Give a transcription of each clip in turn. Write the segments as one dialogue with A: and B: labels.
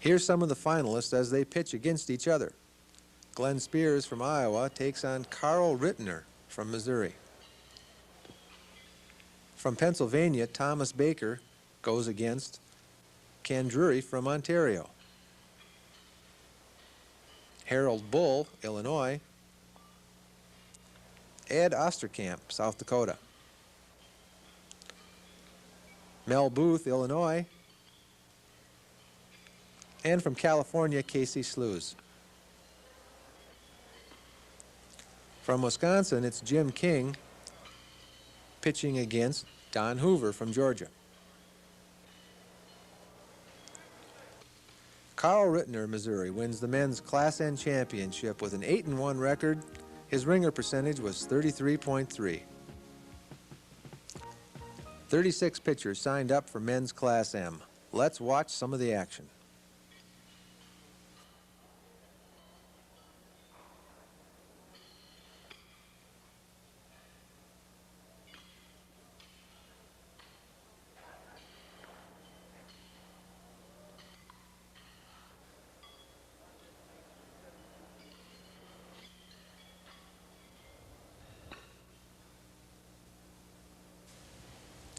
A: Here's some of the finalists as they pitch against each other. Glenn Spears from Iowa takes on Carl Rittner from Missouri. From Pennsylvania, Thomas Baker goes against Ken Drury from Ontario. Harold Bull, Illinois. Ed Osterkamp, South Dakota. Mel Booth, Illinois. And from California, Casey Slews. From Wisconsin, it's Jim King pitching against Don Hoover from Georgia. Carl Rittner, Missouri, wins the men's Class N championship with an 8-1 record. His ringer percentage was 33.3. 36 pitchers signed up for men's Class M. Let's watch some of the action.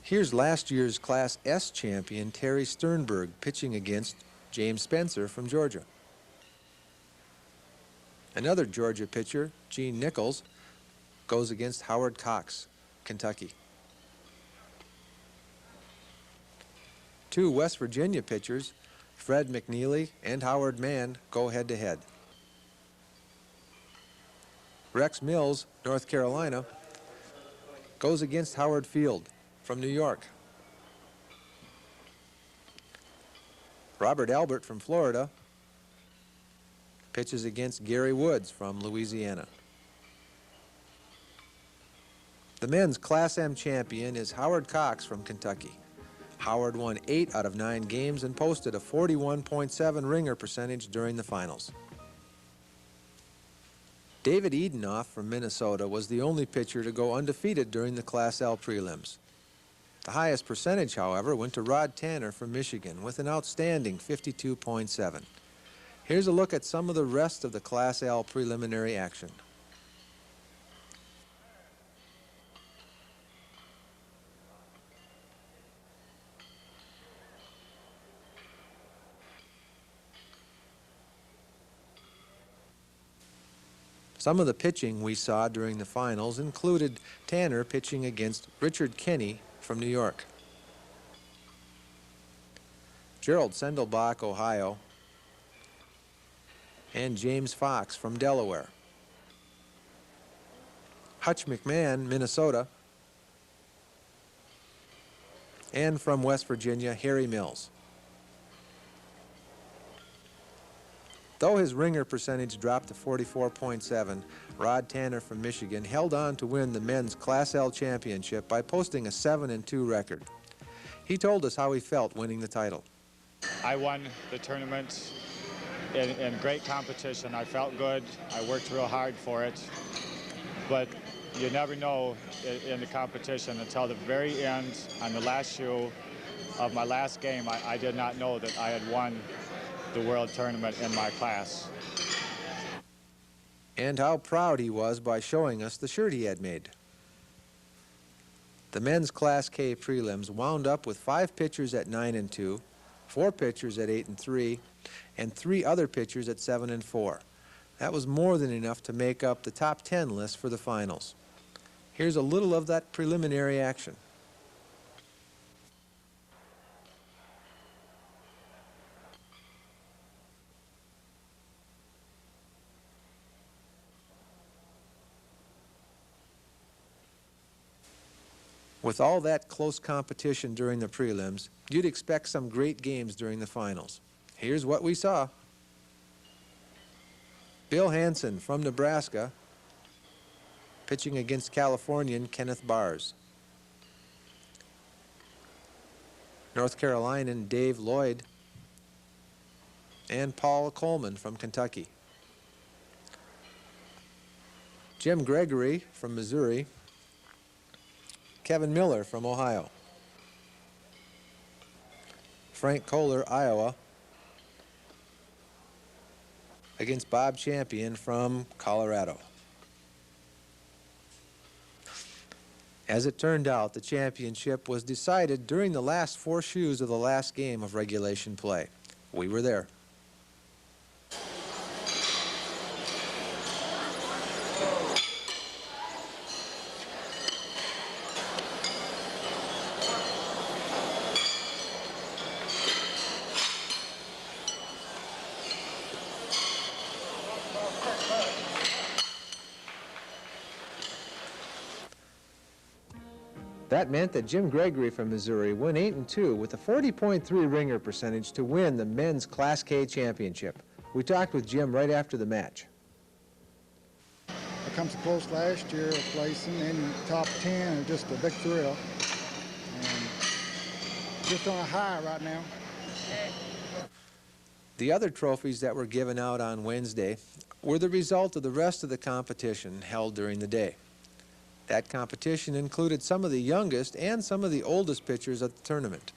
A: Here's last year's Class S champion Terry Sternberg pitching against James Spencer from Georgia. Another Georgia pitcher, Gene Nichols, goes against Howard Cox, Kentucky. Two West Virginia pitchers, Fred McNeely and Howard Mann, go head-to-head. Rex Mills, North Carolina, goes against Howard Field from New York. Robert Albert from Florida pitches against Gary Woods from Louisiana. The men's Class M champion is Howard Cox from Kentucky. Howard won 8 out of 9 games and posted a 41.7 ringer percentage during the finals. David Edenoff from Minnesota was the only pitcher to go undefeated during the Class L prelims. The highest percentage, however, went to Rod Tanner from Michigan with an outstanding 52.7. Here's a look at some of the rest of the Class L preliminary action. Some of the pitching we saw during the finals included Tanner pitching against Richard Kenny from New York, Gerald Sendelbach, Ohio, and James Fox from Delaware. Hutch McMahon, Minnesota, and from West Virginia, Harry Mills. Though his ringer percentage dropped to 44.7, Rod Tanner from Michigan held on to win the men's Class L championship by posting a 7-2 record. He told us how he felt winning the title.
B: I won the tournament in great competition. I felt good. I worked real hard for it. But you never know in the competition until the very end. On the last shoe of my last game, I did not know that I had won the world tournament in my class.
A: And how proud he was by showing us the shirt he had made. The men's Class K prelims wound up with 5 pitchers at 9-2, 4 pitchers at 8-3, and 3 other pitchers at 7-4. That was more than enough to make up the top 10 list for the finals. Here's a little of that preliminary action. With all that close competition during the prelims, you'd expect some great games during the finals. Here's what we saw. Bill Hansen from Nebraska pitching against Californian Kenneth Bars. North Carolinian Dave Lloyd and Paul Coleman from Kentucky. Jim Gregory from Missouri, Kevin Miller from Ohio, Frank Kohler, Iowa, against Bob Champion from Colorado. As it turned out, the championship was decided during the last 4 shoes of the last game of regulation play. We were there. That meant that Jim Gregory from Missouri went 8-2 with a 40.3 ringer percentage to win the men's Class K championship. We talked with Jim right after the match.
C: I come so close last year of placing in top 10 is just a big thrill. And just on a high right now.
A: The other trophies that were given out on Wednesday were the result of the rest of the competition held during the day. That competition included some of the youngest and some of the oldest pitchers at the tournament.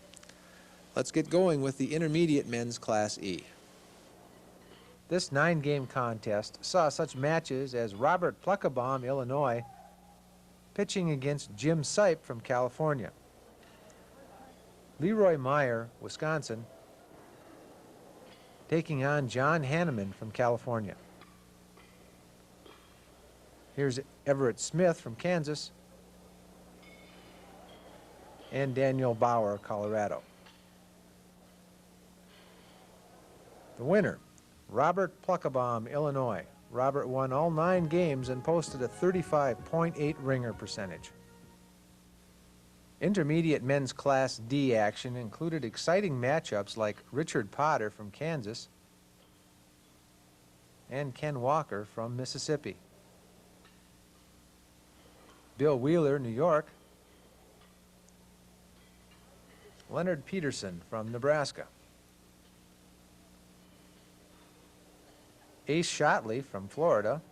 A: Let's get going with the intermediate men's Class E. This 9-game contest saw such matches as Robert Pluckebaum, Illinois, pitching against Jim Sipe from California. Leroy Meyer, Wisconsin, taking on John Hanneman from California. Here's Everett Smith from Kansas and Daniel Bauer, Colorado. The winner, Robert Pluckebaum, Illinois. Robert won all 9 games and posted a 35.8 ringer percentage. Intermediate men's Class D action included exciting matchups like Richard Potter from Kansas and Ken Walker from Mississippi. Bill Wheeler, New York. Leonard Peterson from Nebraska. Ace Shotley from Florida.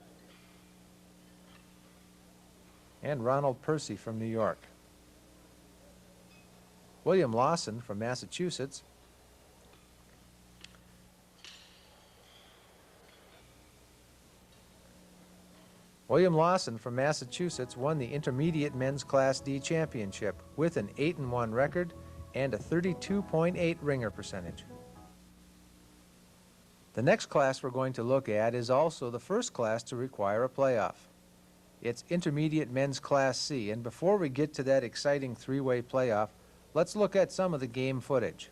A: And Ronald Percy from New York. William Lawson from Massachusetts. William Lawson from Massachusetts won the Intermediate Men's Class D Championship with an 8-1 record and a 32.8 ringer percentage. The next class we're going to look at is also the first class to require a playoff. It's Intermediate Men's Class C, and before we get to that exciting 3-way playoff, let's look at some of the game footage.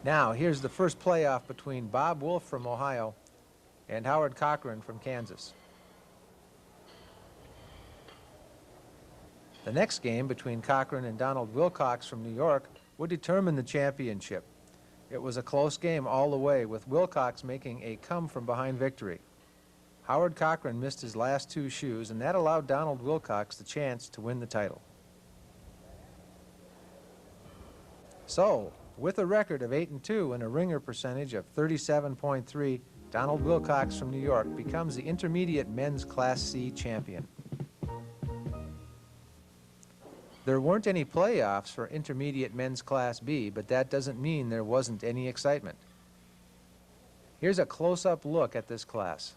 A: Now, here's the first playoff between Bob Wolf from Ohio and Howard Cochran from Kansas. The next game between Cochran and Donald Wilcox from New York would determine the championship. It was a close game all the way, with Wilcox making a come-from-behind victory. Howard Cochran missed his last 2 shoes, and that allowed Donald Wilcox the chance to win the title. So, with a record of 8-2 and a ringer percentage of 37.3, Donald Wilcox from New York becomes the Intermediate Men's Class C champion. There weren't any playoffs for Intermediate Men's Class B, but that doesn't mean there wasn't any excitement. Here's a close-up look at this class.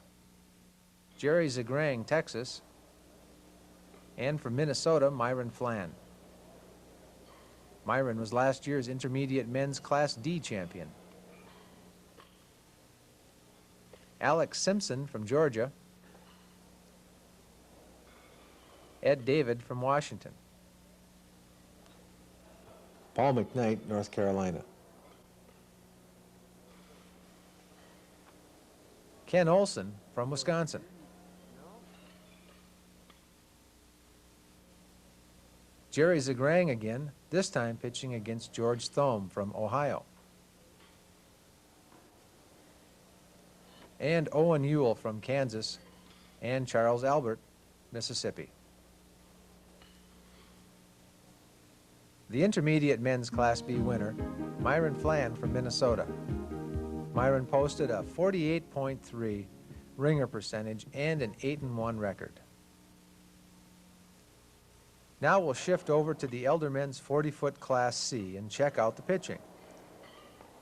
A: Jerry Zagrang, Texas, and from Minnesota, Myron Flan. Myron was last year's Intermediate Men's Class D champion. Alex Simpson from Georgia. Ed David from Washington. Paul McKnight, North Carolina. Ken Olson from Wisconsin. Jerry Zagrang again, this time pitching against George Thome from Ohio. And Owen Ewell from Kansas, and Charles Albert, Mississippi. The Intermediate Men's Class B winner, Myron Flan from Minnesota. Myron posted a 48.3 ringer percentage and an 8-1 record. Now we'll shift over to the Elder Men's 40-foot Class C and check out the pitching.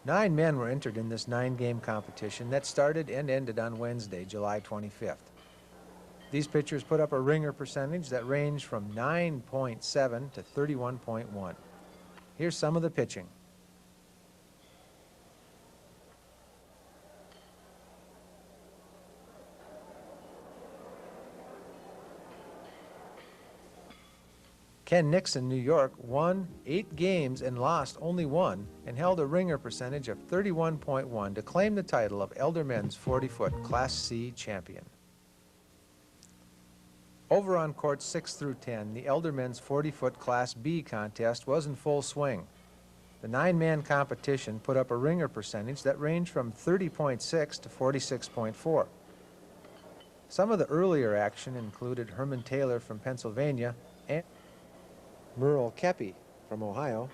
A: 9 men were entered in this 9-game competition that started and ended on Wednesday, July 25th. These pitchers put up a ringer percentage that ranged from 9.7 to 31.1. Here's some of the pitching. Ken Nixon, New York, won 8 games and lost only 1 and held a ringer percentage of 31.1 to claim the title of Elder Men's 40-foot Class C champion. Over on courts 6 through 10, the Elder Men's 40-foot Class B contest was in full swing. The 9-man competition put up a ringer percentage that ranged from 30.6 to 46.4. Some of the earlier action included Herman Taylor from Pennsylvania and Merle Kepi from Ohio,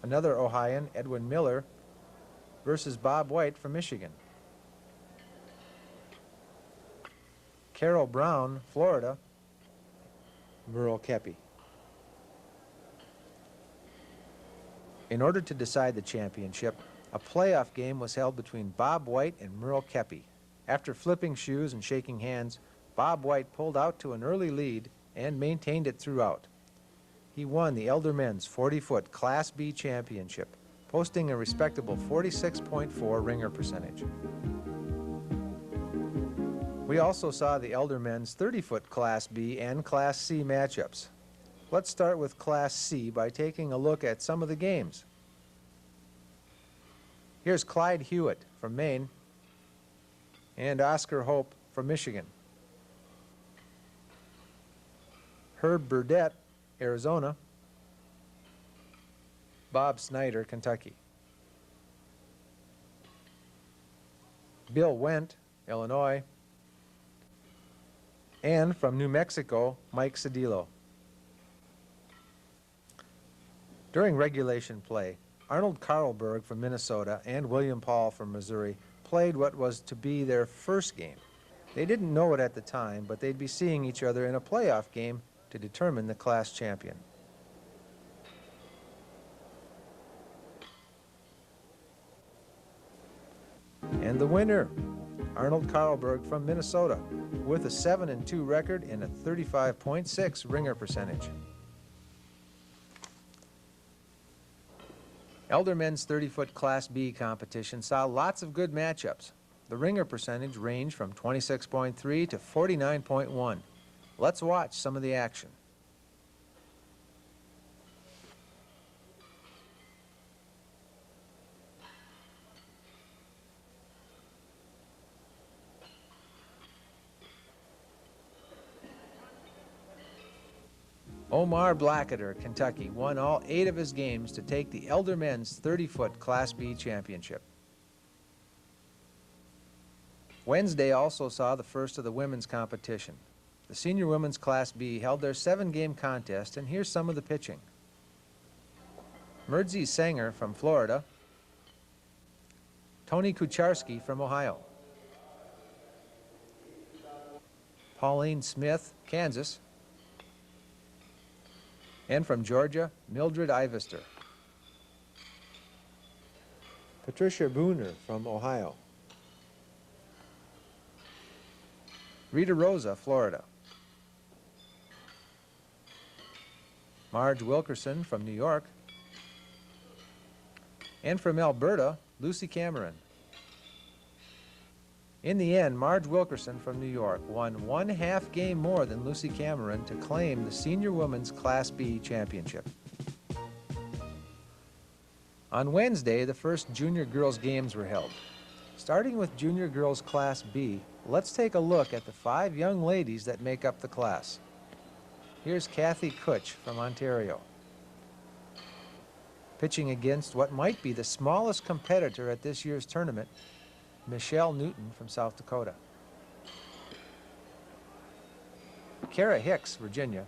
A: another Ohioan, Edwin Miller, versus Bob White from Michigan. Carol Brown, Florida, Merle Kepi. In order to decide the championship, a playoff game was held between Bob White and Merle Kepi. After flipping shoes and shaking hands, Bob White pulled out to an early lead and maintained it throughout. He won the Elder Men's 40-foot Class B championship, posting a respectable 46.4 ringer percentage. We also saw the Elder Men's 30-foot Class B and Class C matchups. Let's start with Class C by taking a look at some of the games. Here's Clyde Hewitt from Maine and Oscar Hope from Michigan. Herb Burdett, Arizona. Bob Snyder, Kentucky. Bill Wendt, Illinois. And from New Mexico, Mike Cedillo. During regulation play, Arnold Carlberg from Minnesota and William Paul from Missouri played what was to be their first game. They didn't know it at the time, but they'd be seeing each other in a playoff game to determine the class champion. And the winner, Arnold Carlberg from Minnesota, with a 7-2 record and a 35.6 ringer percentage. Elder Men's 30-foot Class B competition saw lots of good matchups. The ringer percentage ranged from 26.3 to 49.1. Let's watch some of the action. Omar Blackader, Kentucky, won all 8 of his games to take the Elder Men's 30-foot Class B championship. Wednesday also saw the first of the women's competition. The Senior Women's Class B held their 7-game contest, and here's some of the pitching. Murdsy Sanger from Florida. Tony Kucharski from Ohio. Pauline Smith, Kansas. And from Georgia, Mildred Ivester. Patricia Booner from Ohio. Rita Rosa, Florida. Marge Wilkerson from New York. And from Alberta, Lucy Cameron. In the end, Marge Wilkerson from New York won 1/2 game more than Lucy Cameron to claim the Senior Women's Class B championship. On Wednesday, the first Junior Girls games were held. Starting with Junior Girls Class B, let's take a look at the 5 young ladies that make up the class. Here's Kathy Kutch from Ontario, pitching against what might be the smallest competitor at this year's tournament, Michelle Newton from South Dakota. Kara Hicks, Virginia.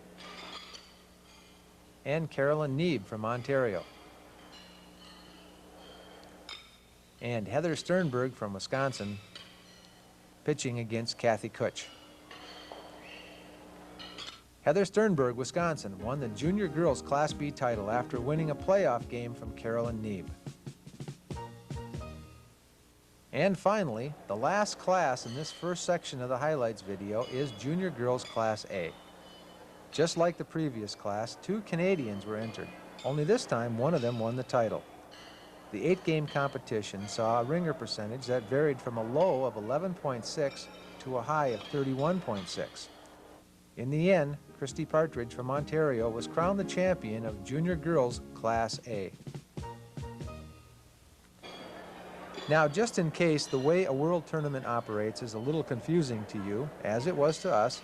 A: And Carolyn Neeb from Ontario. And Heather Sternberg from Wisconsin, pitching against Kathy Kutch. Heather Sternberg, Wisconsin, won the Junior Girls Class B title after winning a playoff game from Carolyn Neeb. And finally, the last class in this first section of the highlights video is Junior Girls Class A. Just like the previous class, 2 Canadians were entered, only this time one of them won the title. The 8-game competition saw a ringer percentage that varied from a low of 11.6 to a high of 31.6. In the end, Christy Partridge from Ontario was crowned the champion of Junior Girls Class A. Now, just in case the way a world tournament operates is a little confusing to you, as it was to us,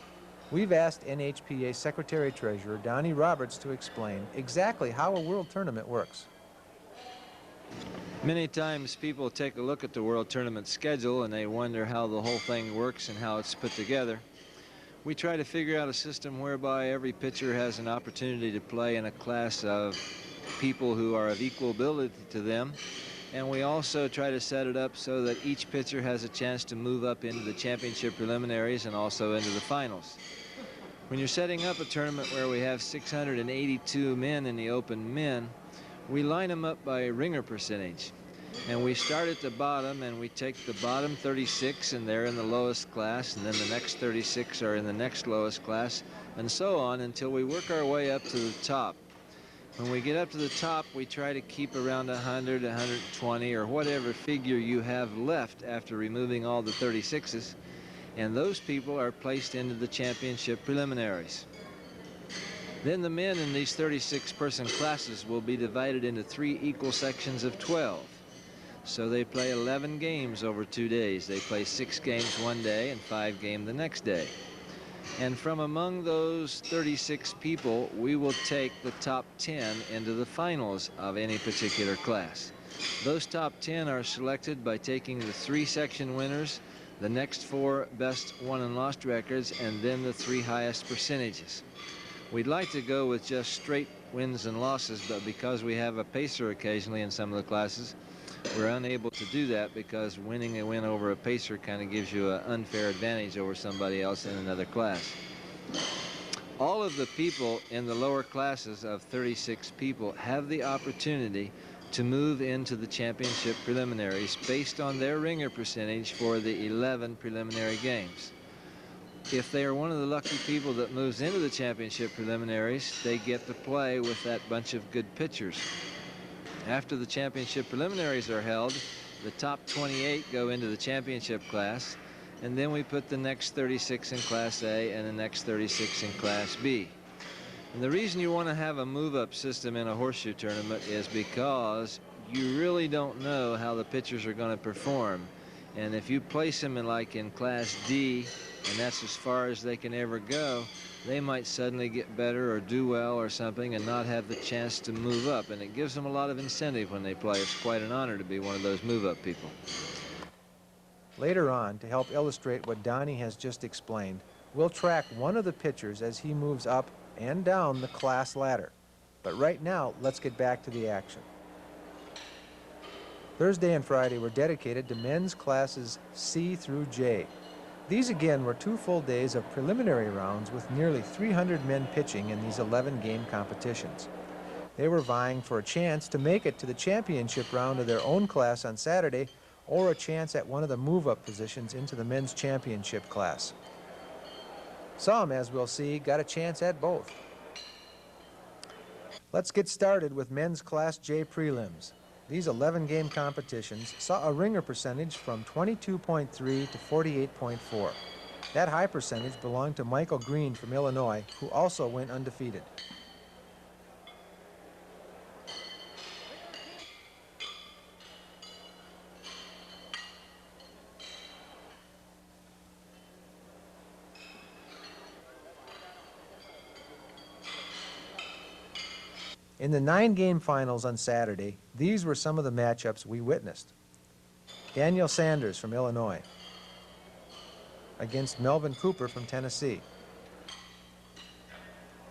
A: we've asked NHPA Secretary-Treasurer Donnie Roberts to explain exactly how a world tournament works.
D: Many times people take a look at the World Tournament schedule and they wonder how the whole thing works and how it's put together. We try to figure out a system whereby every pitcher has an opportunity to play in a class of people who are of equal ability to them, and we also try to set it up so that each pitcher has a chance to move up into the championship preliminaries and also into the finals. When you're setting up a tournament where we have 682 men in the open men, we line them up by ringer percentage, and we start at the bottom and we take the bottom 36 and they're in the lowest class, and then the next 36 are in the next lowest class, and so on until we work our way up to the top. When we get up to the top, we try to keep around 100, 120, or whatever figure you have left after removing all the 36s, and those people are placed into the championship preliminaries. Then the men in these 36-person classes will be divided into 3 equal sections of 12. So they play 11 games over 2 days. They play 6 games one day and 5 games the next day. And from among those 36 people, we will take the top 10 into the finals of any particular class. Those top 10 are selected by taking the 3 section winners, the next 4 best won and lost records, and then the 3 highest percentages. We'd like to go with just straight wins and losses, but because we have a pacer occasionally in some of the classes, we're unable to do that because winning a win over a pacer kind of gives you an unfair advantage over somebody else in another class. All of the people in the lower classes of 36 people have the opportunity to move into the championship preliminaries based on their ringer percentage for the 11 preliminary games. If they are one of the lucky people that moves into the championship preliminaries, they get to play with that bunch of good pitchers. After the championship preliminaries are held, the top 28 go into the championship class, and then we put the next 36 in Class A and the next 36 in Class B. And the reason you want to have a move-up system in a horseshoe tournament is because you really don't know how the pitchers are going to perform. And if you place them in Class D, and that's as far as they can ever go, they might suddenly get better or do well or something and not have the chance to move up. And it gives them a lot of incentive when they play. It's quite an honor to be one of those move-up people.
A: Later on, to help illustrate what Donnie has just explained, we'll track one of the pitchers as he moves up and down the class ladder. But right now, let's get back to the action. Thursday and Friday were dedicated to men's classes C through J. These again were 2 full days of preliminary rounds with nearly 300 men pitching in these 11-game competitions. They were vying for a chance to make it to the championship round of their own class on Saturday, or a chance at one of the move-up positions into the men's championship class. Some, as we'll see, got a chance at both. Let's get started with men's Class J prelims. These 11-game competitions saw a ringer percentage from 22.3 to 48.4. That high percentage belonged to Michael Green from Illinois, who also went undefeated. In the 9-game finals on Saturday, these were some of the matchups we witnessed. Daniel Sanders from Illinois against Melvin Cooper from Tennessee.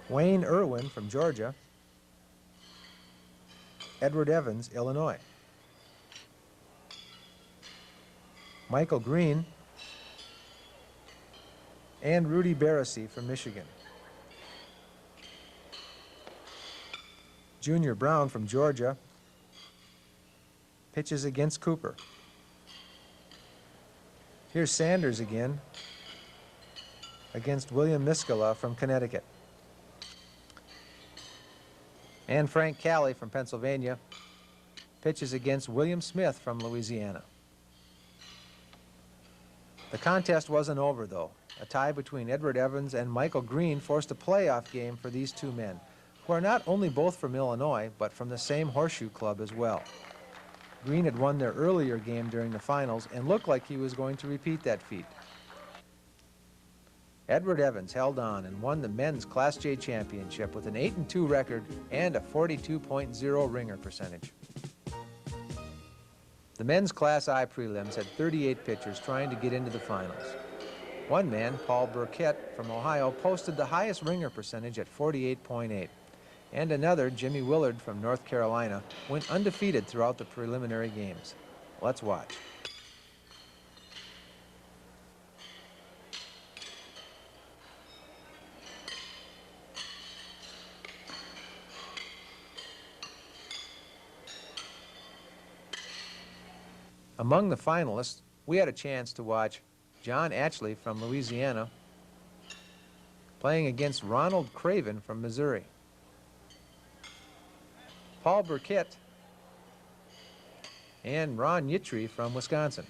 A: Wayne Irwin from Georgia. Edward Evans, Illinois. Michael Green and Rudy Barassi from Michigan. Junior Brown from Georgia pitches against Cooper. Here's Sanders again against William Miskala from Connecticut. And Frank Cali from Pennsylvania pitches against William Smith from Louisiana. The contest wasn't over, though. A tie between Edward Evans and Michael Green forced a playoff game for these two men, who are not only both from Illinois, but from the same horseshoe club as well. Green had won their earlier game during the finals and looked like he was going to repeat that feat. Edward Evans held on and won the men's Class J championship with an 8-2 record and a 42.0 ringer percentage. The men's Class I prelims had 38 pitchers trying to get into the finals. One man, Paul Burkett from Ohio, posted the highest ringer percentage at 48.8. And another, Jimmy Willard from North Carolina, went undefeated throughout the preliminary games. Let's watch. Among the finalists, we had a chance to watch John Atchley from Louisiana playing against Ronald Craven from Missouri. Paul Burkett and Ron Yitry from Wisconsin.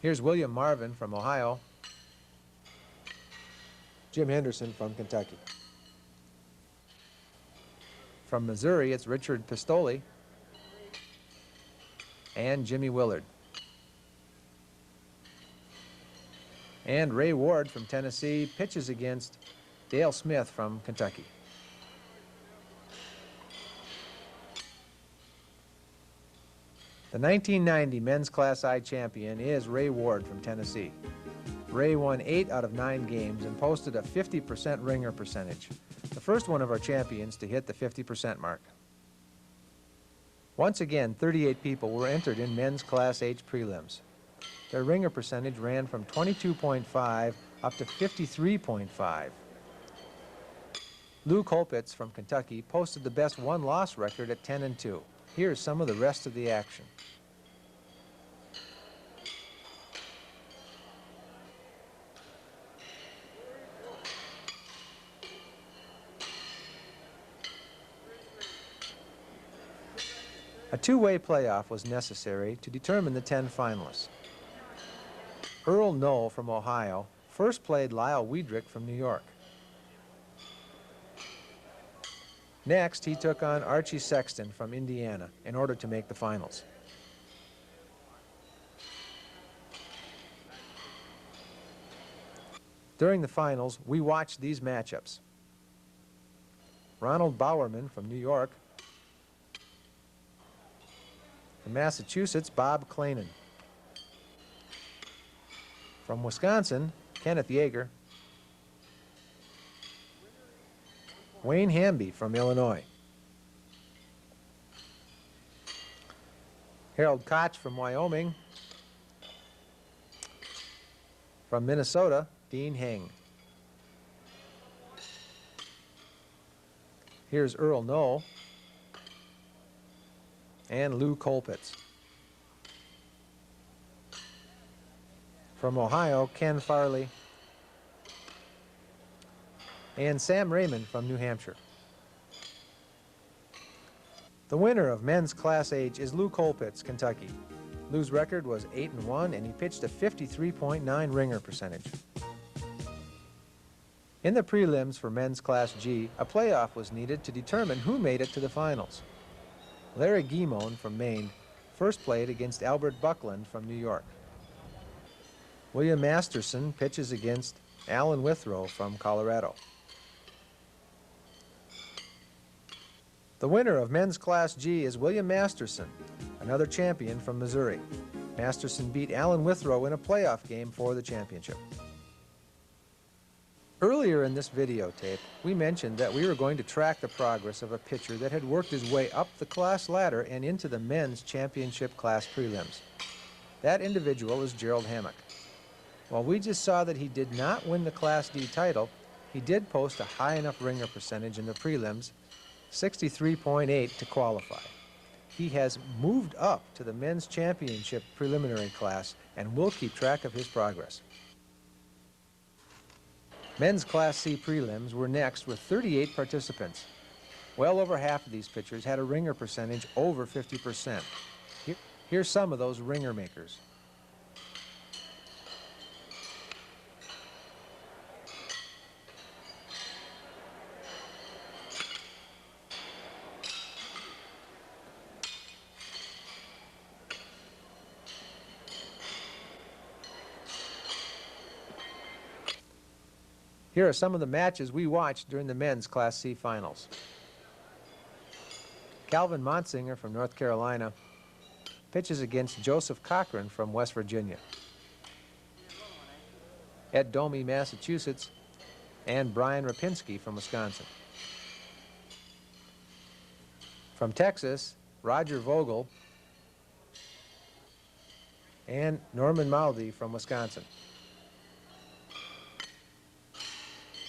A: Here's William Marvin from Ohio, Jim Henderson from Kentucky. From Missouri, it's Richard Pistoli and Jimmy Willard. And Ray Ward from Tennessee pitches against Dale Smith from Kentucky. The 1990 Men's Class I champion is Ray Ward from Tennessee. Ray won 8 out of 9 games and posted a 50% ringer percentage, the first one of our champions to hit the 50% mark. Once again, 38 people were entered in Men's Class H prelims. Their ringer percentage ran from 22.5 up to 53.5. Lou Kolpitz from Kentucky posted the best one-loss record at 10-2. Here's some of the rest of the action. A two-way playoff was necessary to determine the 10 finalists. Earl Knoll from Ohio first played Lyle Weidrich from New York. Next, he took on Archie Sexton from Indiana in order to make the finals. During the finals, we watched these matchups. Ronald Bowerman from New York. From Massachusetts, Bob Klainen. From Wisconsin, Kenneth Yeager. Wayne Hamby from Illinois. Harold Koch from Wyoming. From Minnesota, Dean Heng. Here's Earl Knoll and Lou Kolpitz. From Ohio, Ken Farley and Sam Raymond from New Hampshire. The winner of Men's Class H is Lou Kolpitz, Kentucky. Lou's record was 8-1 and he pitched a 53.9 ringer percentage. In the prelims for Men's Class G, a playoff was needed to determine who made it to the finals. Larry Guimond from Maine first played against Albert Buckland from New York. William Masterson pitches against Alan Withrow from Colorado. The winner of Men's Class G is William Masterson, another champion from Missouri. Masterson beat Alan Withrow in a playoff game for the championship. Earlier in this videotape, we mentioned that we were going to track the progress of a pitcher that had worked his way up the class ladder and into the men's championship class prelims. That individual is Gerald Hammock. While we just saw that he did not win the Class D title, he did post a high enough ringer percentage in the prelims, 63.8, to qualify. He has moved up to the men's championship preliminary class and will keep track of his progress. Men's Class C prelims were next with 38 participants. Well over half of these pitchers had a ringer percentage over 50%. Here's some of those ringer makers. Here are some of the matches we watched during the men's Class C finals. Calvin Monsinger from North Carolina pitches against Joseph Cochran from West Virginia. Ed Domi, Massachusetts, and Brian Rapinski from Wisconsin. From Texas, Roger Vogel and Norman Maldi from Wisconsin.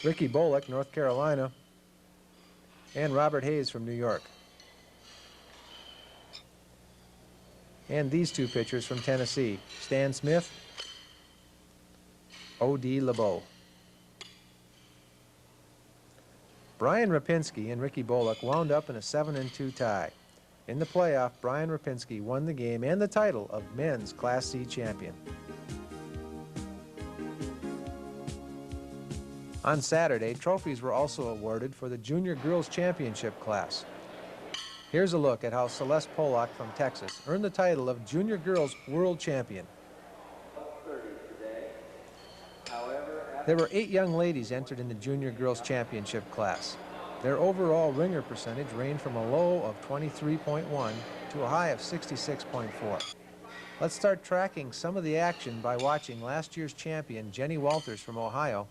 A: Ricky Bullock, North Carolina, and Robert Hayes from New York. And these two pitchers from Tennessee, Stan Smith, O.D. LeBeau. Brian Rapinski and Ricky Bullock wound up in a 7-2 tie. In the playoff, Brian Rapinski won the game and the title of men's Class C champion. On Saturday, trophies were also awarded for the Junior Girls Championship class. Here's a look at how Celeste Polak from Texas earned the title of Junior Girls World Champion. There were 8 young ladies entered in the Junior Girls Championship class. Their overall ringer percentage ranged from a low of 23.1 to a high of 66.4. Let's start tracking some of the action by watching last year's champion Jenny Walters from Ohio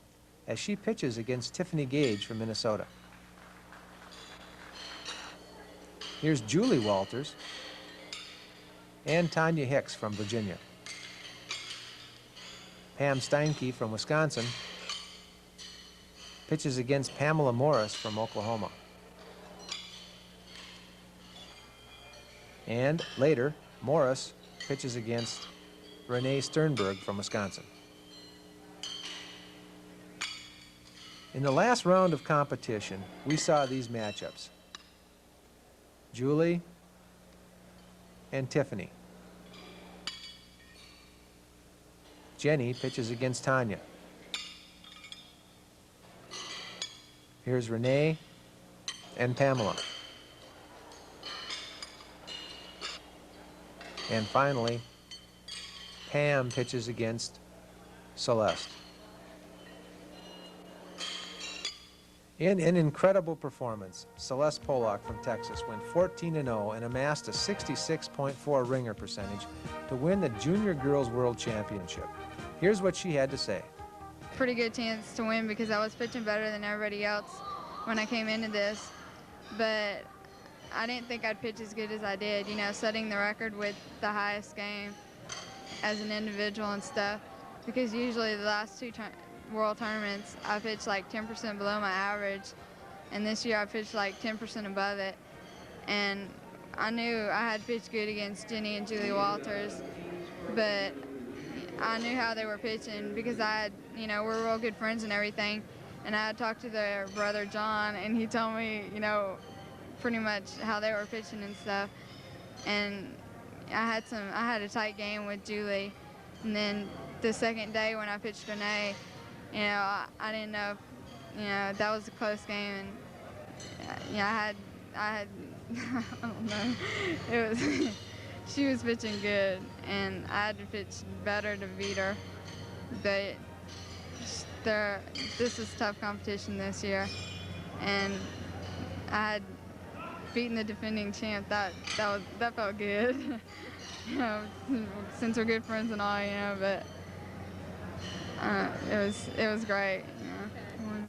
A: as she pitches against Tiffany Gage from Minnesota. Here's Julie Walters and Tanya Hicks from Virginia. Pam Steinke from Wisconsin pitches against Pamela Morris from Oklahoma. And later, Morris pitches against Renee Sternberg from Wisconsin. In the last round of competition, we saw these matchups. Julie and Tiffany. Jenny pitches against Tanya. Here's Renee and Pamela. And finally, Pam pitches against Celeste. In an incredible performance, Celeste Polak from Texas went 14-0 and amassed a 66.4 ringer percentage to win the Junior Girls World Championship. Here's what she had to say.
E: Pretty good chance to win because I was pitching better than everybody else when I came into this, but I didn't think I'd pitch as good as I did, you know, setting the record with the highest game as an individual and stuff, because usually the last 2 World Tournaments, I pitched like 10% below my average, and this year I pitched like 10% above it. And I knew I had pitched good against Jenny and Julie Walters, but I knew how they were pitching because I had, you know, we're real good friends and everything, and I had talked to their brother John, and he told me, you know, pretty much how they were pitching and stuff. And I had a tight game with Julie, and then the second day when I pitched Renee, you know, I didn't know if, you know, that was a close game, and yeah, I had I don't know, it was she was pitching good, and I had to pitch better to beat her, but this is tough competition this year, and I had beaten the defending champ. That felt good. You know, since we're good friends and all, you know, but it was great. You know.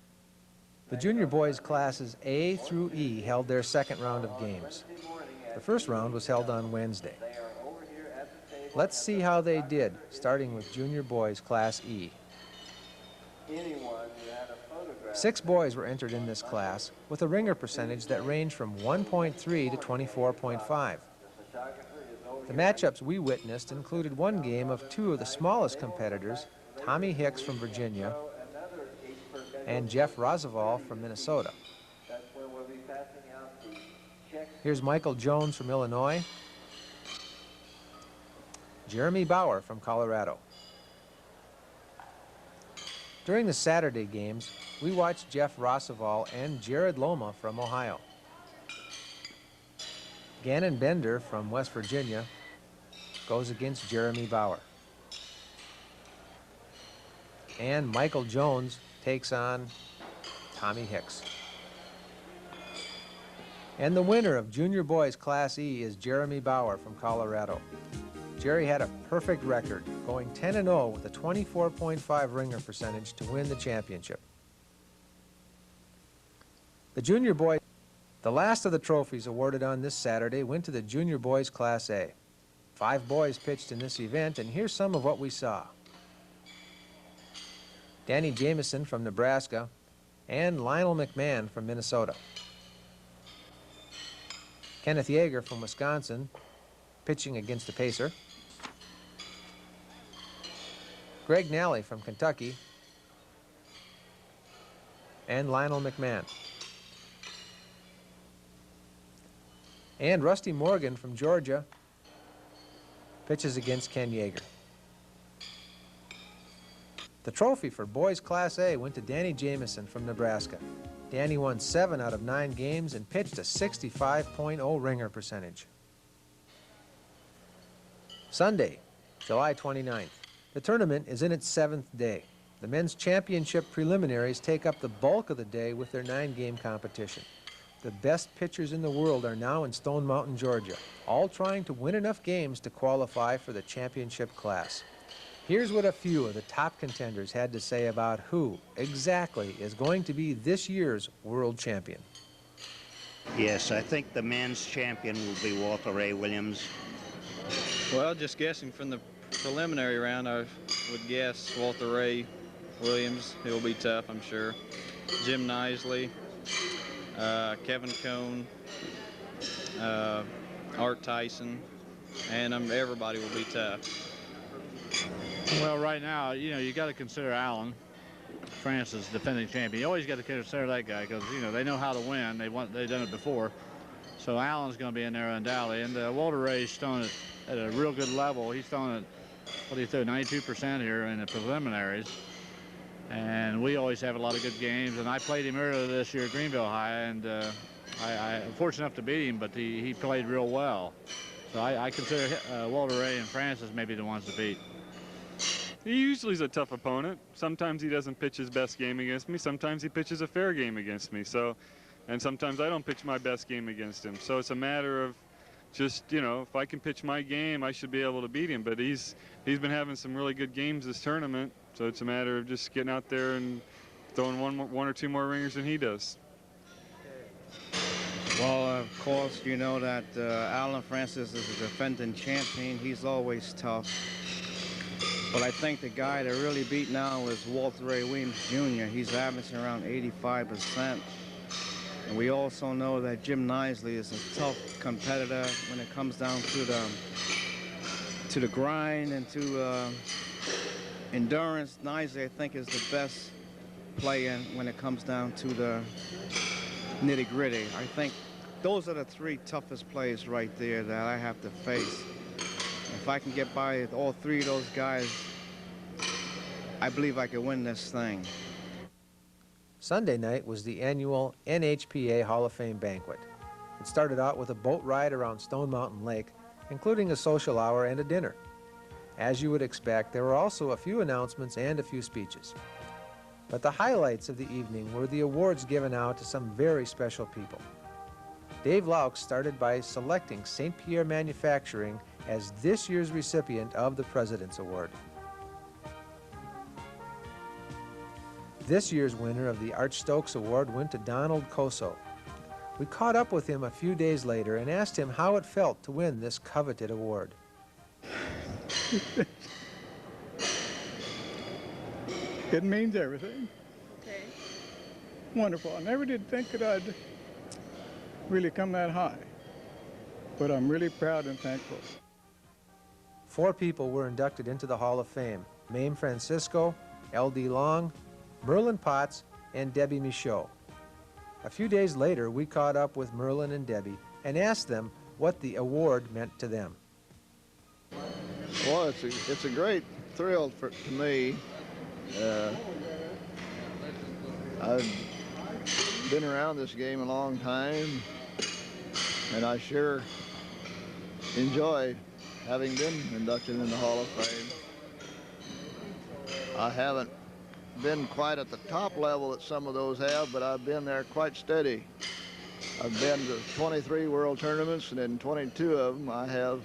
A: The junior boys classes A through E held their second round of games. The first round was held on Wednesday. Let's see how they did, starting with junior boys class E.
F: Anyone who had a photograph
A: 6 boys were entered in this class with a ringer percentage that ranged from 1.3 to 24.5. The matchups we witnessed included one game of 2 of the smallest competitors, Tommy Hicks from Virginia and Jeff Roosevelt from Minnesota. Here's Michael Jones from Illinois, Jeremy Bauer from Colorado. During the Saturday games, we watched Jeff Roosevelt and Jared Loma from Ohio. Gannon Bender from West Virginia goes against Jeremy Bauer. And Michael Jones takes on Tommy Hicks. And the winner of Junior Boys Class E is Jeremy Bauer from Colorado. Jerry had a perfect record, going 10-0 with a 24.5 ringer percentage to win the championship. The Junior Boys, the last of the trophies awarded on this Saturday went to the Junior Boys Class A. 5 boys pitched in this event, and here's some of what we saw. Danny Jameson from Nebraska and Lionel McMahon from Minnesota. Kenneth Yeager from Wisconsin pitching against a pacer. Greg Nally from Kentucky and Lionel McMahon. And Rusty Morgan from Georgia pitches against Ken Yeager. The trophy for Boys Class A went to Danny Jameson from Nebraska. Danny won 7 out of 9 games and pitched a 65.0 ringer percentage. Sunday, July 29th. The tournament is in its 7th day. The men's championship preliminaries take up the bulk of the day with their 9-game competition. The best pitchers in the world are now in Stone Mountain, Georgia, all trying to win enough games to qualify for the championship class. Here's what a few of the top contenders had to say about who exactly is going to be this year's world champion.
F: Yes, I think the men's champion will be Walter Ray Williams.
G: Well, just guessing from the preliminary round, I would guess Walter Ray Williams. He'll be tough, I'm sure. Jim Nisley, Kevin Cohn, Art Tyson, and everybody will be tough.
H: Well, right now, you got to consider Alan Francis, defending champion. You always got to consider that guy because, they know how to win. They've done it before. So Alan's going to be in there undoubtedly. And Walter Ray's thrown it at a real good level. He's thrown it, what do you throw, 92% here in the preliminaries. And we always have a lot of good games. And I played him earlier this year at Greenville High, and I'm fortunate enough to beat him, but he played real well. So I consider Walter Ray and Francis maybe the ones to beat.
I: He usually is a tough opponent. Sometimes he doesn't pitch his best game against me. Sometimes he pitches a fair game against me. And sometimes I don't pitch my best game against him. So it's a matter of just, if I can pitch my game, I should be able to beat him. But he's been having some really good games this tournament. So it's a matter of just getting out there and throwing one or two more ringers than he does.
G: Well, of course, you know that Alan Francis is a defending champion. He's always tough. But I think the guy that really beat now is Walter Ray Williams Jr. He's averaging around 85%. And we also know that Jim Nisley is a tough competitor when it comes down to the grind and to endurance. Nisley, I think, is the best player when it comes down to the nitty-gritty. I think those are the 3 toughest players right there that I have to face. If I can get by with all 3 of those guys, I believe I can win this thing.
A: Sunday night was the annual NHPA Hall of Fame banquet. It started out with a boat ride around Stone Mountain Lake, including a social hour and a dinner. As you would expect, there were also a few announcements and a few speeches. But the highlights of the evening were the awards given out to some very special people. Dave Laux started by selecting St. Pierre Manufacturing as this year's recipient of the President's Award. This year's winner of the Art Stokes Award went to Donald Coso. We caught up with him a few days later and asked him how it felt to win this coveted award.
C: It means everything.
E: Okay.
C: wonderful. I never did think that I'd really come that high, but I'm really proud and thankful.
A: 4 people were inducted into the Hall of Fame: Mame Francisco, L.D. Long, Merlin Potts, and Debbie Michaud. A few days later, we caught up with Merlin and Debbie and asked them what the award meant to them.
J: Well, it's a great thrill to me. I've been around this game a long time, and I sure enjoy having been inducted in the Hall of Fame. I haven't been quite at the top level that some of those have, but I've been there quite steady. I've been to 23 world tournaments, and in 22 of them I have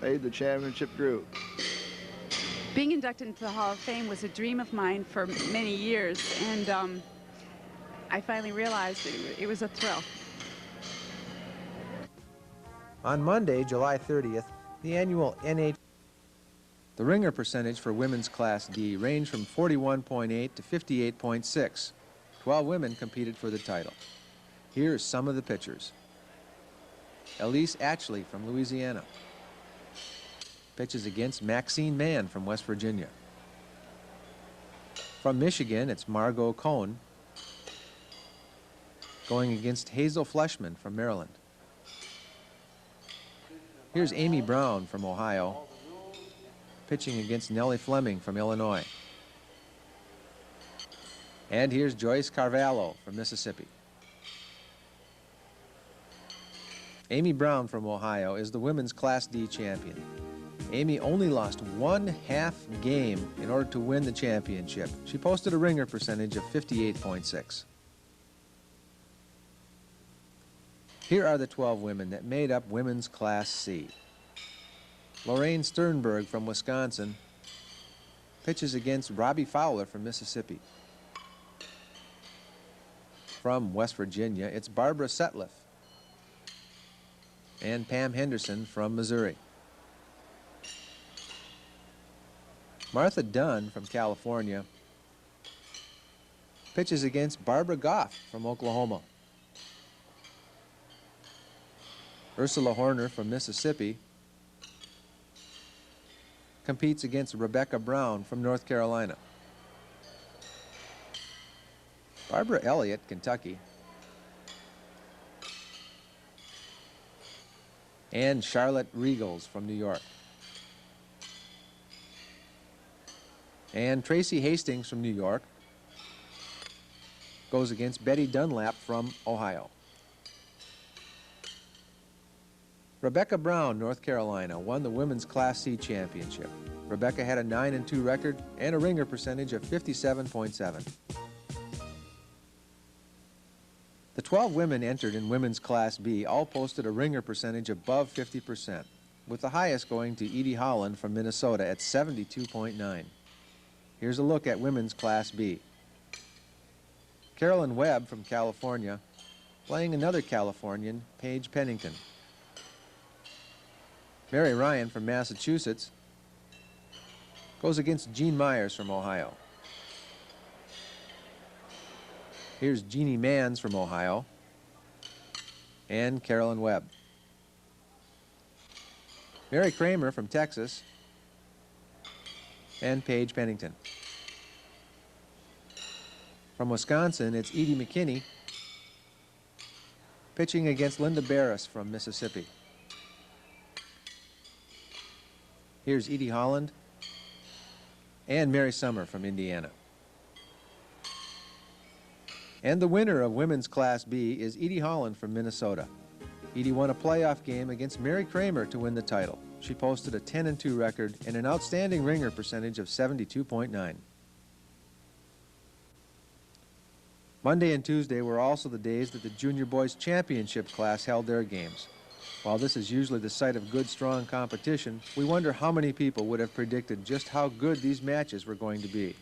J: made the championship group.
K: Being inducted into the Hall of Fame was a dream of mine for many years, and I finally realized it was a thrill.
A: On Monday, July 30th, the annual NH. The ringer percentage for women's Class D ranged from 41.8 to 58.6. 12 women competed for the title. Here are some of the pitchers. Elise Atchley from Louisiana pitches against Maxine Mann from West Virginia. From Michigan, it's Margot Cohn going against Hazel Fleshman from Maryland. Here's Amy Brown from Ohio pitching against Nellie Fleming from Illinois. And here's Joyce Carvalho from Mississippi. Amy Brown from Ohio is the women's Class D champion. Amy only lost 1/2 game in order to win the championship. She posted a ringer percentage of 58.6. Here are the 12 women that made up women's Class C. Lorraine Sternberg from Wisconsin pitches against Robbie Fowler from Mississippi. From West Virginia, it's Barbara Setliff and Pam Henderson from Missouri. Martha Dunn from California pitches against Barbara Goff from Oklahoma. Ursula Horner from Mississippi competes against Rebecca Brown from North Carolina. Barbara Elliott, Kentucky, and Charlotte Regals from New York. And Tracy Hastings from New York goes against Betty Dunlap from Ohio. Rebecca Brown, North Carolina, won the women's Class C championship. Rebecca had a 9-2 record and a ringer percentage of 57.7. The 12 women entered in women's Class B all posted a ringer percentage above 50%, with the highest going to Edie Holland from Minnesota at 72.9. Here's a look at women's Class B. Carolyn Webb from California playing another Californian, Paige Pennington. Mary Ryan from Massachusetts goes against Jean Myers from Ohio. Here's Jeannie Mans from Ohio and Carolyn Webb. Mary Kramer from Texas and Paige Pennington. From Wisconsin, it's Edie McKinney pitching against Linda Barris from Mississippi. Here's Edie Holland and Mary Summer from Indiana. And the winner of women's Class B is Edie Holland from Minnesota. Edie won a playoff game against Mary Kramer to win the title. She posted a 10-2 record and an outstanding ringer percentage of 72.9. Monday and Tuesday were also the days that the Junior Boys Championship class held their games. While this is usually the site of good, strong competition, we wonder how many people would have predicted just how good these matches were going to be.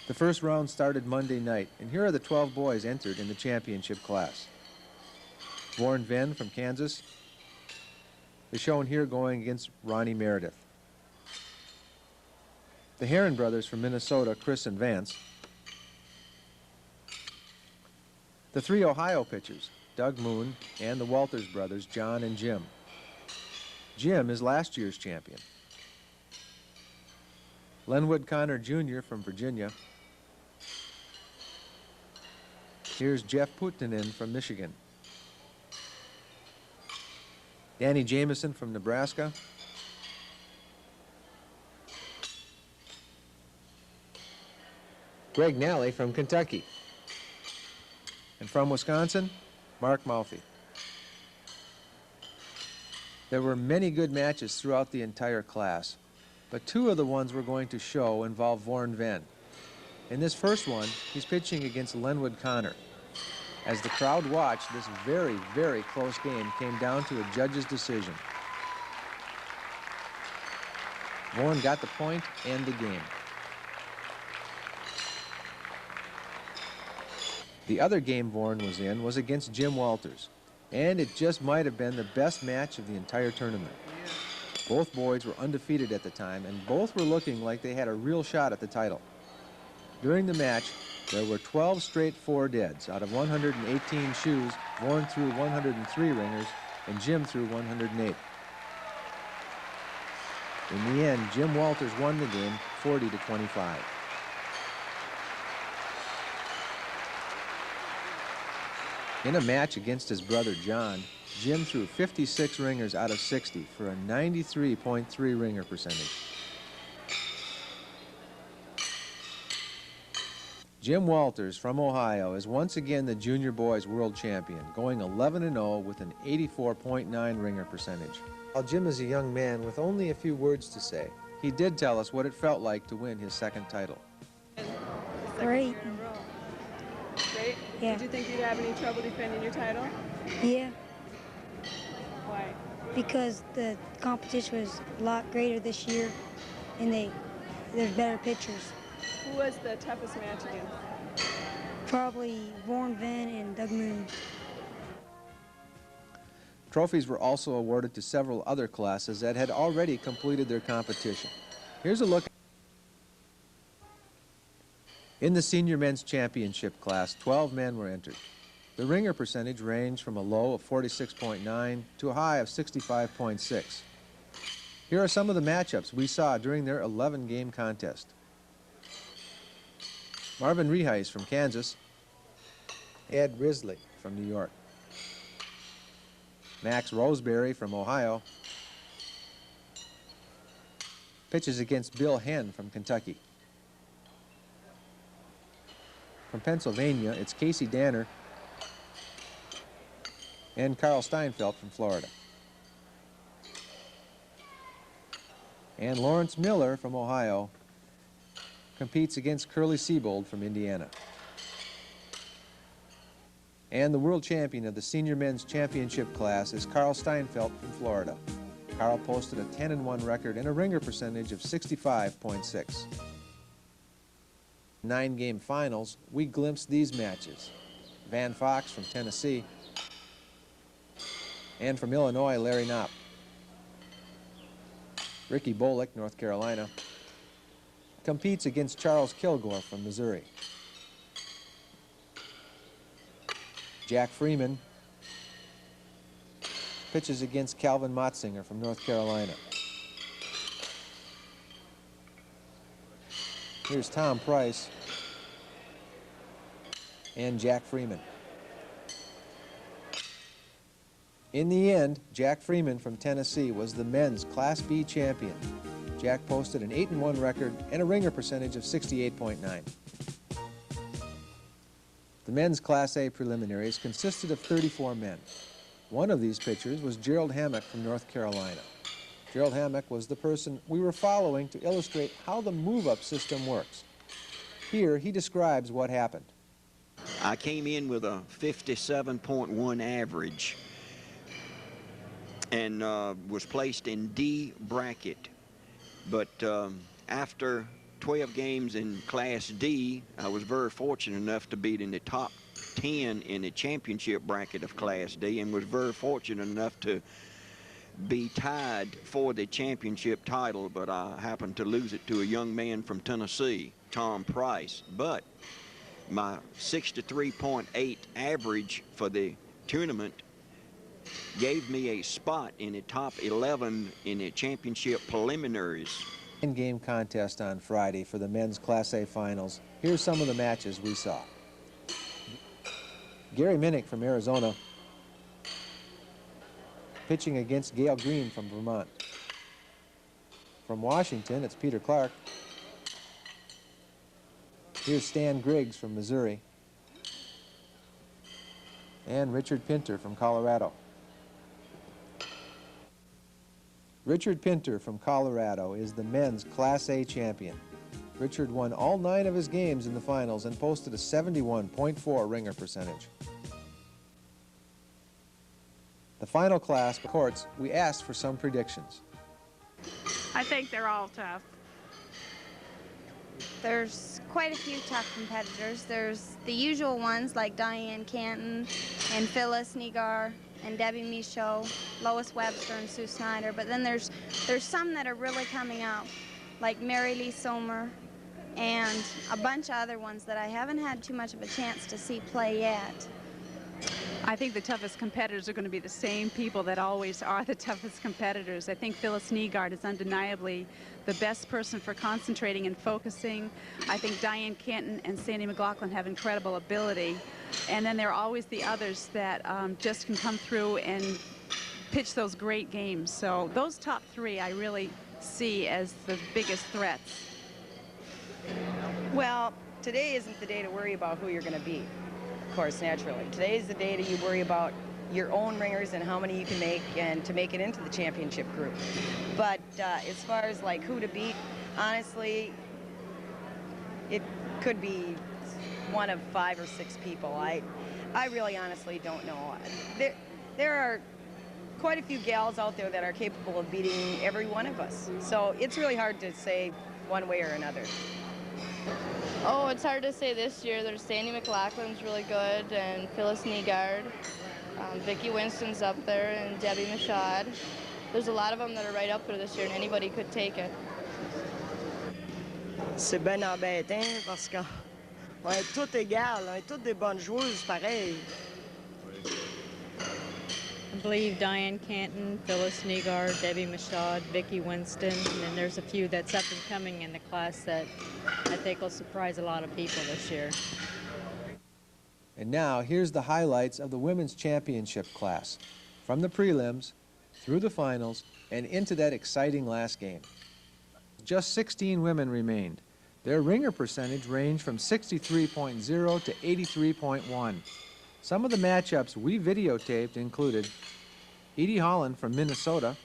A: The first round started Monday night, and here are the 12 boys entered in the championship class. Warren Venn from Kansas is shown here going against Ronnie Meredith. The Heron brothers from Minnesota, Chris and Vance, The three Ohio pitchers, Doug Moon and the Walters brothers, John and Jim. Jim is last year's champion. Lenwood Connor Jr. from Virginia. Here's Jeff Putinen from Michigan. Danny Jameson from Nebraska. Greg Nally from Kentucky. And from Wisconsin, Mark Malfi. There were many good matches throughout the entire class, but two of the ones we're going to show involve Warren Venn. In this first one, he's pitching against Lenwood Connor. As the crowd watched, this very, very close game came down to a judge's decision. Warren got the point and the game. The other game Warren was in was against Jim Walters, and it just might have been the best match of the entire tournament. Both boys were undefeated at the time, and both were looking like they had a real shot at the title. During the match, there were 12 straight 4-deads. Out of 118 shoes, Warren threw 103 ringers, and Jim threw 108. In the end, Jim Walters won the game 40-25. In a match against his brother John, Jim threw 56 ringers out of 60 for a 93.3 ringer percentage. Jim Walters from Ohio is once again the junior boys world champion, going 11-0 with an 84.9 ringer percentage. While Jim is a young man with only a few words to say, he did tell us what it felt like to win his second title.
L: Great.
M: Great?
L: Yeah.
M: Did you think you'd have any trouble defending your title?
L: Yeah,
M: Why?
L: because the competition was a lot greater this year, and there's better pitchers.
M: Who was the toughest match against?
L: Probably Warren Venn and Doug Moon.
A: Trophies were also awarded to several other classes that had already completed their competition. Here's a look. In the senior men's championship class, 12 men were entered. The ringer percentage ranged from a low of 46.9 to a high of 65.6. Here are some of the matchups we saw during their 11-game contest. Marvin Reheis from Kansas. Ed Risley from New York. Max Roseberry from Ohio pitches against Bill Henn from Kentucky. From Pennsylvania, it's Casey Danner and Carl Steinfeld from Florida. And Lawrence Miller from Ohio competes against Curly Siebold from Indiana. And the world champion of the senior men's championship class is Carl Steinfeld from Florida. Carl posted a 10-1 record and a ringer percentage of 65.6. 9-game finals, we glimpsed these matches. Van Fox from Tennessee, and from Illinois, Larry Knopp. Ricky Bolick, North Carolina, competes against Charles Kilgore from Missouri. Jack Freeman pitches against Calvin Motzinger from North Carolina. Here's Tom Price and Jack Freeman. In the end, Jack Freeman from Tennessee was the men's Class B champion. Jack posted an 8-1 record and a ringer percentage of 68.9. The men's Class A preliminaries consisted of 34 men. One of these pitchers was Gerald Hammock from North Carolina. Gerald Hammock was the person we were following to illustrate how the move-up system works. Here, he describes what happened.
N: I came in with a 57.1 average and was placed in D bracket. But after 12 games in Class D, I was very fortunate enough to be in the top 10 in the championship bracket of Class D, and was very fortunate enough to be tied for the championship title, but I happened to lose it to a young man from Tennessee, Tom Price. But my 63.8 average for the tournament gave me a spot in the top 11 in the championship preliminaries.
A: Game contest on Friday for the men's Class A finals. Here's some of the matches we saw. Gary Minnick from Arizona pitching against Gail Green from Vermont. From Washington, it's Peter Clark. Here's Stan Griggs from Missouri. And Richard Pinter from Colorado. Richard Pinter from Colorado is the men's Class A champion. Richard won all 9 of his games in the finals and posted a 71.4 ringer percentage. The final class courts, we asked for some predictions.
K: I think they're all tough.
O: There's quite a few tough competitors. There's the usual ones like Diane Canton and Phyllis Niegar and Debbie Michaud, Lois Webster and Sue Snyder. But then there's some that are really coming out, like Mary Lee Sommer and a bunch of other ones that I haven't had too much of a chance to see play yet.
K: I think the toughest competitors are going to be the same people that always are the toughest competitors. I think Phyllis Niegaard is undeniably the best person for concentrating and focusing. I think Diane Canton and Sandy McLaughlin have incredible ability. And then there are always the others that just can come through and pitch those great games. So those top 3 I really see as the biggest threats.
P: Well, today isn't the day to worry about who you're going to beat. Of course, naturally. Today is the day that you worry about your own ringers and how many you can make and to make it into the championship group. But as far as like who to beat, honestly, it could be one of 5 or 6 people. I really honestly don't know. There are quite a few gals out there that are capable of beating every one of us. So it's really hard to say one way or another.
E: Oh, it's hard to say this year. There's Sandy McLaughlin's really good, and Phyllis Niegaard. Vicki Winston's up there, and Debbie Michaud. There's a lot of them that are right up there this year, and anybody could take it.
Q: C'est bien embêtant parce qu'on est toutes égales, on est toutes des bonnes joueuses pareilles.
R: I believe Diane Canton, Phyllis Niegaard, Debbie Michaud, Vicki Winston, and then there's a few that's up and coming in the class that I think will surprise a lot of people this year.
A: And now, here's the highlights of the women's championship class, from the prelims, through the finals, and into that exciting last game. Just 16 women remained. Their ringer percentage ranged from 63.0 to 83.1. Some of the matchups we videotaped included Edie Holland from Minnesota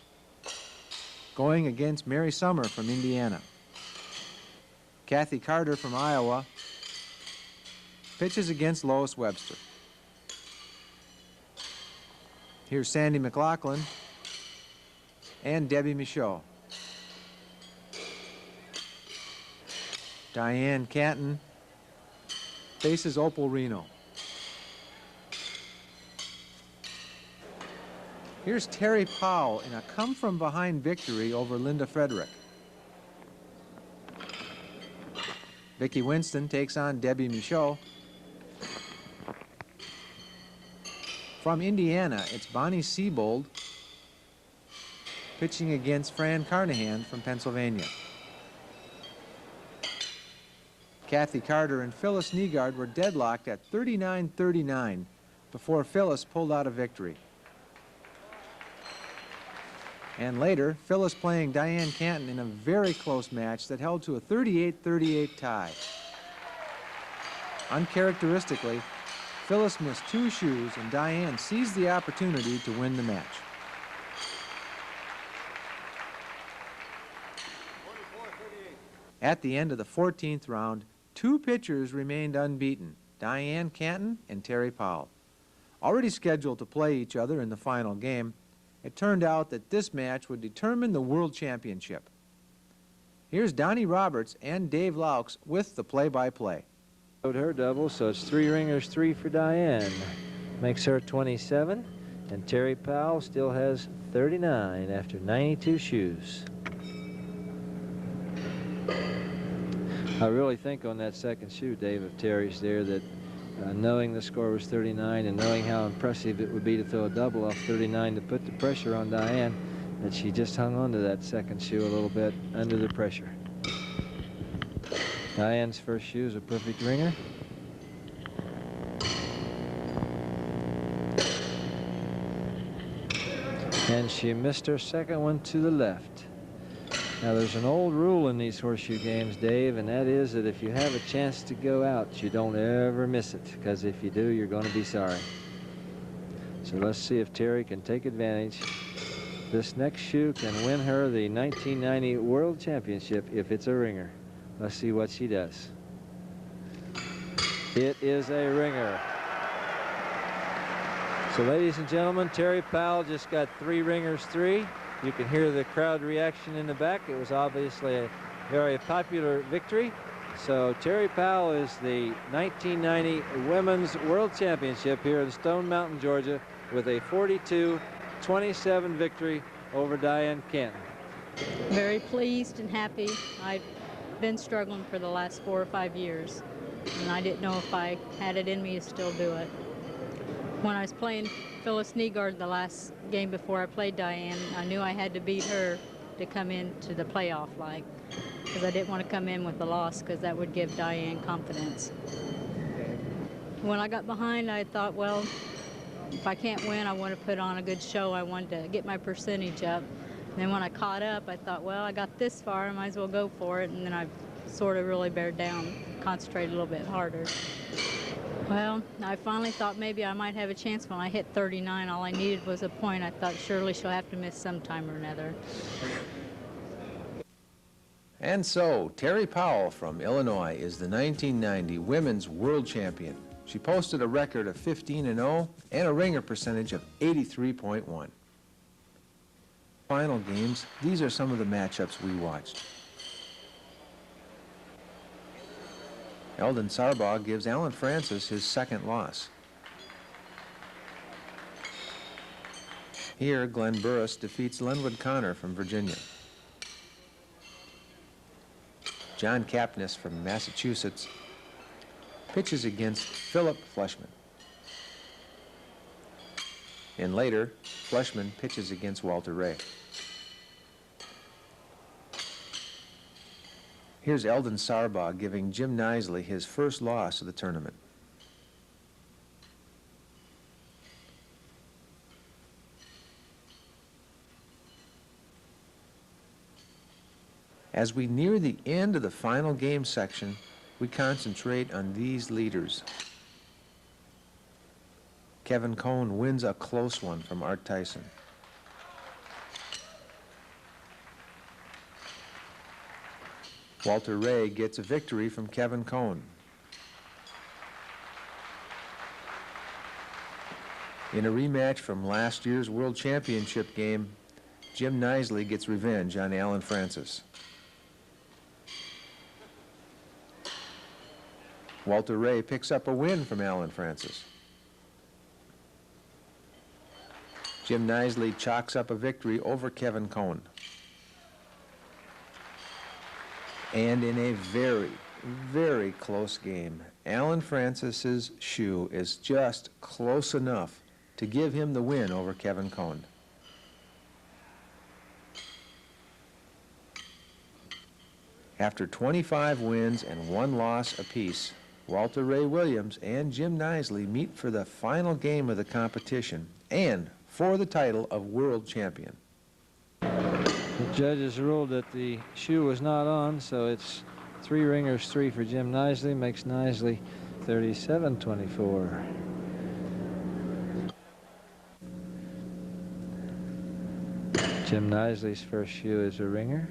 A: going against Mary Summer from Indiana. Kathy Carter from Iowa pitches against Lois Webster. Here's Sandy McLaughlin and Debbie Michaud. Diane Canton faces Opal Reno. Here's Terry Powell in a come-from-behind victory over Linda Frederick. Vicki Winston takes on Debbie Michaud. From Indiana, it's Bonnie Siebold pitching against Fran Carnahan from Pennsylvania. Kathy Carter and Phyllis Niegaard were deadlocked at 39-39 before Phyllis pulled out a victory. And later, Phyllis playing Diane Canton in a very close match that held to a 38-38 tie. Uncharacteristically, Phyllis missed 2 shoes and Diane seized the opportunity to win the match. At the end of the 14th round, 2 pitchers remained unbeaten, Diane Canton and Terry Powell. Already scheduled to play each other in the final game, it turned out that this match would determine the World Championship. Here's Donnie Roberts and Dave Laux with the play-by-play.
D: Her double, so it's 3 ringers, 3 for Diane. Makes her 27, and Terry Powell still has 39 after 92 shoes. I really think on that second shoe, Dave, of Terry's there, that knowing the score was 39 and knowing how impressive it would be to throw a double off 39 to put the pressure on Diane, that she just hung on to that second shoe a little bit under the pressure. Diane's first shoe is a perfect ringer. And she missed her second one to the left. Now, there's an old rule in these horseshoe games, Dave, and that is that if you have a chance to go out, you don't ever miss it, because if you do, you're going to be sorry. So let's see if Terry can take advantage. This next shoe can win her the 1990 World Championship if it's a ringer. Let's see what she does. It is a ringer. So, ladies and gentlemen, Terry Powell just got 3 ringers 3. You can hear the crowd reaction in the back. It was obviously a very popular victory. So Terry Powell is the 1990 Women's World Championship here in Stone Mountain, Georgia, with a 42-27 victory over Diane Canton.
R: Very pleased and happy. I've been struggling for the last 4 or 5 years, and I didn't know if I had it in me to still do it. When I was playing Phyllis Nygaard the last game before I played Diane, I knew I had to beat her to come into the playoff, because I didn't want to come in with a loss, because that would give Diane confidence. When I got behind, I thought, well, if I can't win, I want to put on a good show. I wanted to get my percentage up. And then when I caught up, I thought, well, I got this far, I might as well go for it. And then I sort of really bared down, concentrated a little bit harder. Well, I finally thought maybe I might have a chance. When I hit 39, all I needed was a point. I thought surely she'll have to miss sometime or another.
A: And so, Terry Powell from Illinois is the 1990 Women's World Champion. She posted a record of 15-0 and a ringer percentage of 83.1. Final games, these are some of the matchups we watched. Eldon Sarbaugh gives Alan Francis his second loss. Here, Glenn Burris defeats Lenwood Connor from Virginia. John Kapnis from Massachusetts pitches against Philip Fleshman. And later, Fleshman pitches against Walter Ray. Here's Eldon Sarbaugh giving Jim Knisely his first loss of the tournament. As we near the end of the final game section, we concentrate on these leaders. Kevin Cohn wins a close one from Art Tyson. Walter Ray gets a victory from Kevin Cohn. In a rematch from last year's World Championship game, Jim Knisely gets revenge on Alan Francis. Walter Ray picks up a win from Alan Francis. Jim Knisely chalks up a victory over Kevin Cohn. And in a very, very close game, Alan Francis's shoe is just close enough to give him the win over Kevin Cohn. After 25 wins and 1 loss apiece, Walter Ray Williams and Jim Knisely meet for the final game of the competition and for the title of World Champion.
D: The judges ruled that the shoe was not on, so it's 3 ringers 3 for Jim Knisely, makes Knisely 37-24. Jim Knisely's first shoe is a ringer.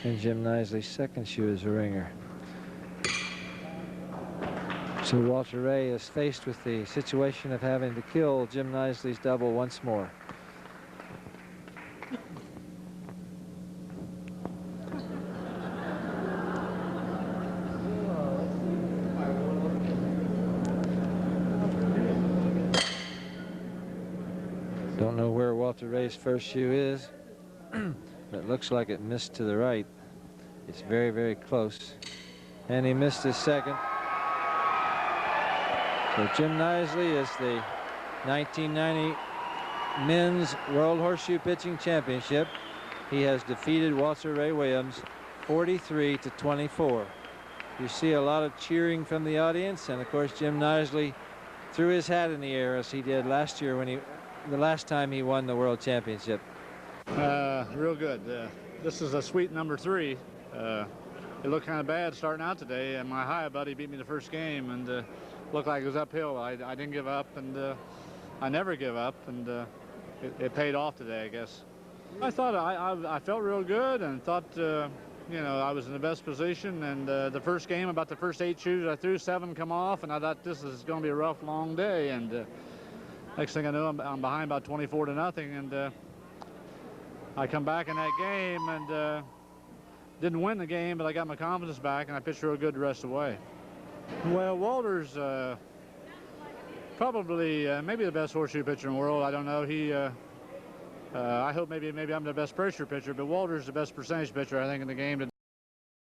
D: And Jim Knisely's second shoe is a ringer. So Walter Ray is faced with the situation of having to kill Jim Knisely's double once more. Don't know where Walter Ray's first shoe is. It looks like it missed to the right. It's very, very close. And he missed his second. So Jim Knisely is the 1990 Men's World Horseshoe Pitching Championship. He has defeated Walter Ray Williams 43-24. You see a lot of cheering from the audience, and of course Jim Knisely threw his hat in the air as he did last year when the last time he won the World Championship.
H: Real good. This is a sweet number 3. It looked kind of bad starting out today, and my high buddy beat me the first game, and looked like it was uphill. I didn't give up, and I never give up, and it paid off today, I guess. I thought I felt real good, and thought you know, I was in the best position. And the first game, about the first 8 shoes I threw, 7 come off, and I thought this is going to be a rough, long day. And next thing I know, I'm behind about 24-0, and I come back in that game and didn't win the game, but I got my confidence back, and I pitched real good the rest of the way. Well, Walter's probably maybe the best horseshoe pitcher in the world. I don't know. He I hope maybe I'm the best pressure pitcher, but Walter's the best percentage pitcher, I think, in the game today.